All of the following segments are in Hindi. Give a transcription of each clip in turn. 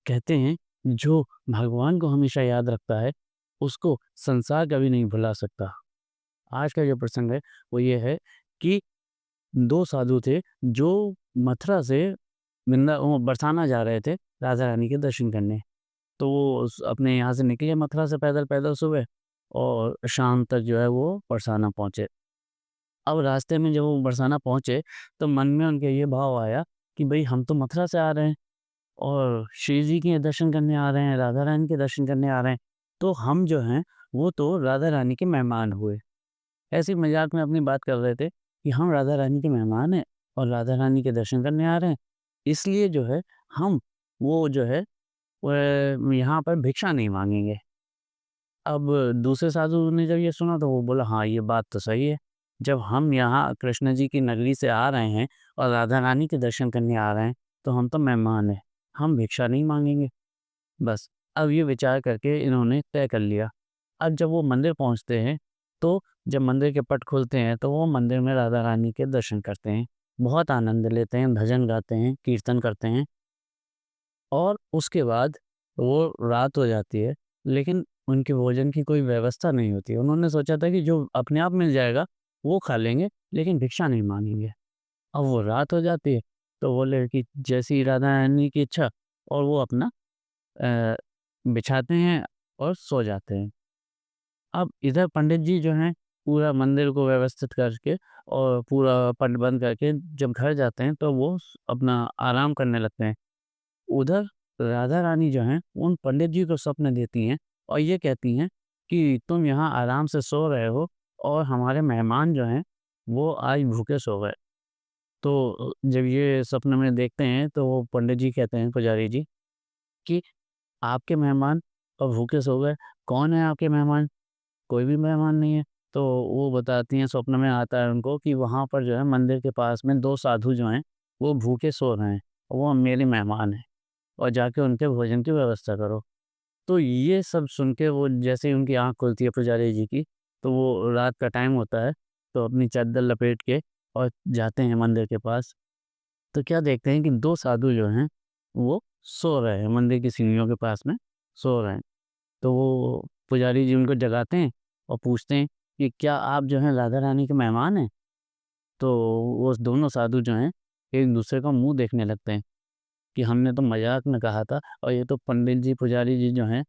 कहते हैं जो भगवान को हमेशा याद रखता है, उसको संसार कभी नहीं भुला सकता। आज का जो प्रसंग है वो ये है कि 2 साधु थे जो मथुरा से वो बरसाना जा रहे थे राधा रानी के दर्शन करने। तो वो अपने यहाँ से निकले मथुरा से पैदल-पैदल सुबह और शाम तक जो है वो बरसाना पहुँचे। अब रास्ते में जब वो बरसाना पहुँचे तो मन में उनके ये भाव आया कि भई हम तो मथुरा से आ रहे हैं और श्री जी के दर्शन करने आ रहे हैं, राधा रानी के दर्शन करने आ रहे हैं, तो हम जो हैं वो तो राधा रानी के मेहमान हुए। ऐसे ही मज़ाक में अपनी बात कर रहे थे कि हम राधा रानी के मेहमान हैं और राधा रानी के दर्शन करने आ रहे हैं। इसलिए जो है हम वो जो है यहाँ पर भिक्षा नहीं माँगेंगे। अब दूसरे साधु ने जब ये सुना तो वो बोला हाँ, ये बात तो सही है। जब हम यहाँ कृष्ण जी की नगरी से आ रहे हैं और राधा रानी के दर्शन करने आ रहे हैं, तो हम तो मेहमान हैं, हम भिक्षा नहीं माँगेंगे। बस, अब ये विचार करके इन्होंने तय कर लिया। अब जब वो मंदिर पहुँचते हैं, तो जब मंदिर के पट खुलते हैं, तो वो मंदिर में राधा रानी के दर्शन करते हैं। बहुत आनंद लेते हैं, भजन गाते हैं, कीर्तन करते हैं और उसके बाद वो रात हो जाती है, लेकिन उनके भोजन की कोई व्यवस्था नहीं होती है। उन्होंने सोचा था कि जो अपने आप मिल जाएगा, वो खा लेंगे, लेकिन भिक्षा नहीं माँगेंगे। अब वो रात हो जाती है, तो बोले कि जैसी राधा रानी की इच्छा और वो अपना अ, बिछाते हैं और सो जाते हैं। अब इधर पंडित जी जो हैं, पूरा मंदिर को व्यवस्थित करके और पूरा पट बंद करके जब घर जाते हैं, तो वो अपना आराम करने लगते हैं। उधर राधा रानी जो हैं, उन पंडित जी को स्वप्न देती हैं और ये कहती हैं कि तुम यहाँ आराम से सो रहे हो और हमारे मेहमान जो हैं, वो आज भूखे सो गए। तो जब ये सपने में देखते हैं, तो वो पंडित जी कहते हैं, पुजारी जी, कि आपके मेहमान और भूखे सो गए, कौन है आपके मेहमान? कोई भी मेहमान नहीं है। तो वो बताती हैं, स्वप्न में आता है उनको कि वहाँ पर जो है मंदिर के पास में 2 साधु जो हैं, वो भूखे सो रहे हैं, वो मेरे मेहमान हैं और जाके उनके भोजन की व्यवस्था करो। तो ये सब सुन के वो जैसे ही उनकी आँख खुलती है पुजारी जी की, तो वो रात का टाइम होता है, तो अपनी चादर लपेट के और जाते हैं मंदिर के पास। तो क्या देखते हैं कि 2 साधु जो हैं, वो सो रहे हैं, मंदिर की सीढ़ियों के पास में सो रहे हैं। तो वो पुजारी जी उनको जगाते हैं और पूछते हैं कि क्या आप जो हैं राधा रानी के मेहमान हैं? तो वो दोनों साधु जो हैं, एक-दूसरे का मुँह देखने लगते हैं कि हमने तो मज़ाक में कहा था और ये तो पंडित जी, पुजारी जी जो हैं,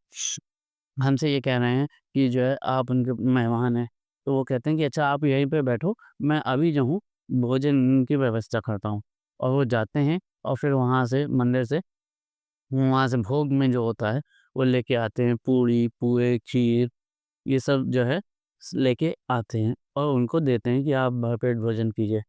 हमसे ये कह रहे हैं कि जो है आप उनके मेहमान हैं। तो वो कहते हैं कि अच्छा आप यहीं पे बैठो, मैं अभी जो हूँ भोजन की व्यवस्था करता हूँ। और वो जाते हैं और फिर वहाँ से मंदिर से वहाँ से भोग में जो होता है, वो लेके आते हैं पूड़ी, पूए, खीर ये सब जो है लेके आते हैं और उनको देते हैं कि आप भरपेट भोजन कीजिए।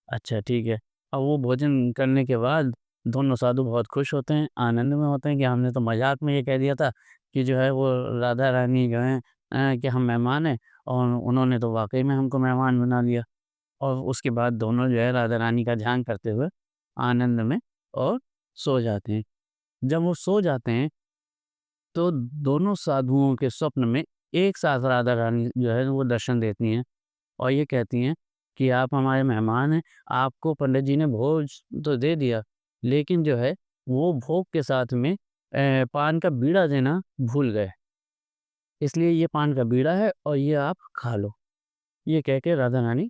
अच्छा ठीक है। अब वो भोजन करने के बाद दोनों साधु बहुत खुश होते हैं, आनंद में होते हैं कि हमने तो मज़ाक में ये कह दिया था कि जो है वो राधा रानी जो हैं कि हम मेहमान हैं और उन्होंने तो वाक़ई में हमको मेहमान बना लिया। और उसके बाद दोनों जो है राधा रानी का ध्यान करते हुए आनंद में और सो जाते हैं। जब वो सो जाते हैं तो दोनों साधुओं के स्वप्न में एक साथ राधा रानी जो है वो दर्शन देती हैं और ये कहती हैं कि आप हमारे मेहमान हैं, आपको पंडित जी ने भोज तो दे दिया, लेकिन जो है वो भोग के साथ में पान का बीड़ा देना भूल गए। इसलिए ये पान का बीड़ा है और ये आप खा लो। ये कह के राधा रानी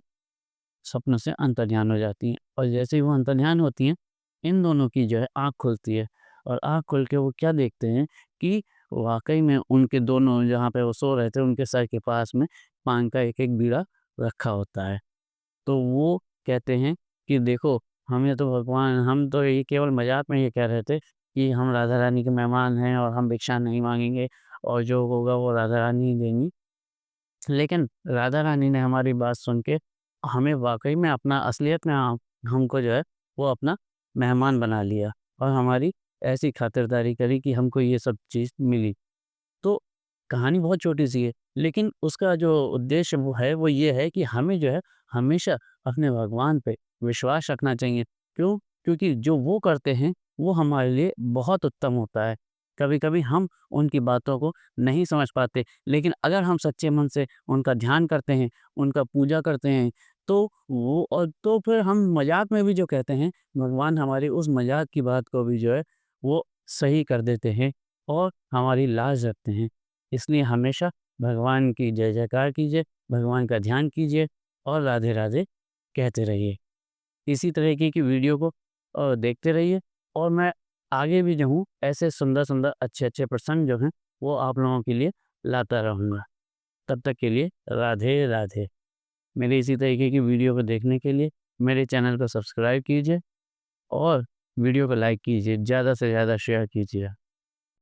स्वप्न से अंतर्ध्यान हो जाती हैं और जैसे ही वो अंतर्ध्यान होती हैं, इन दोनों की जो है आँख खुलती है और आँख खोल के वो क्या देखते हैं कि वाक़ई में उनके दोनों जहाँ पे वो सो रहे थे, उनके सर के पास में पान का एक-एक बीड़ा रखा होता है। तो वो कहते हैं कि देखो, हमें तो भगवान हम तो ये केवल मज़ाक में ये कह रहे थे कि हम राधा रानी के मेहमान हैं और हम भिक्षा नहीं माँगेंगे और जो होगा वो राधा रानी ही देंगी। लेकिन राधा रानी ने हमारी बात सुन के हमें वाक़ई में अपना असलियत में हमको जो है वो अपना मेहमान बना लिया और हमारी ऐसी खातिरदारी करी कि हमको ये सब चीज़ मिली। तो कहानी बहुत छोटी-सी है, लेकिन उसका जो उद्देश्य वो है, वो ये है कि हमें जो है हमेशा अपने भगवान पे विश्वास रखना चाहिए। क्यों? क्योंकि जो वो करते हैं, वो हमारे लिए बहुत उत्तम होता है। कभी-कभी हम उनकी बातों को नहीं समझ पाते, लेकिन अगर हम सच्चे मन से उनका ध्यान करते हैं, उनका पूजा करते हैं, तो वो और तो फिर हम मज़ाक में भी जो कहते हैं, भगवान हमारी उस मज़ाक की बात को भी जो है, वो सही कर देते हैं और हमारी लाज रखते हैं। इसलिए हमेशा भगवान की जय जयकार कीजिए, भगवान का ध्यान कीजिए और राधे राधे कहते रहिए। इसी तरीके की वीडियो को देखते रहिए और मैं आगे भी जो हूँ ऐसे सुंदर-सुंदर, अच्छे-अच्छे प्रसंग जो हैं वो आप लोगों के लिए लाता रहूँगा। तब तक के लिए राधे राधे। मेरे इसी तरीके की वीडियो को देखने के लिए मेरे चैनल को सब्सक्राइब कीजिए और वीडियो को लाइक कीजिए, ज़्यादा से ज़्यादा शेयर कीजिए।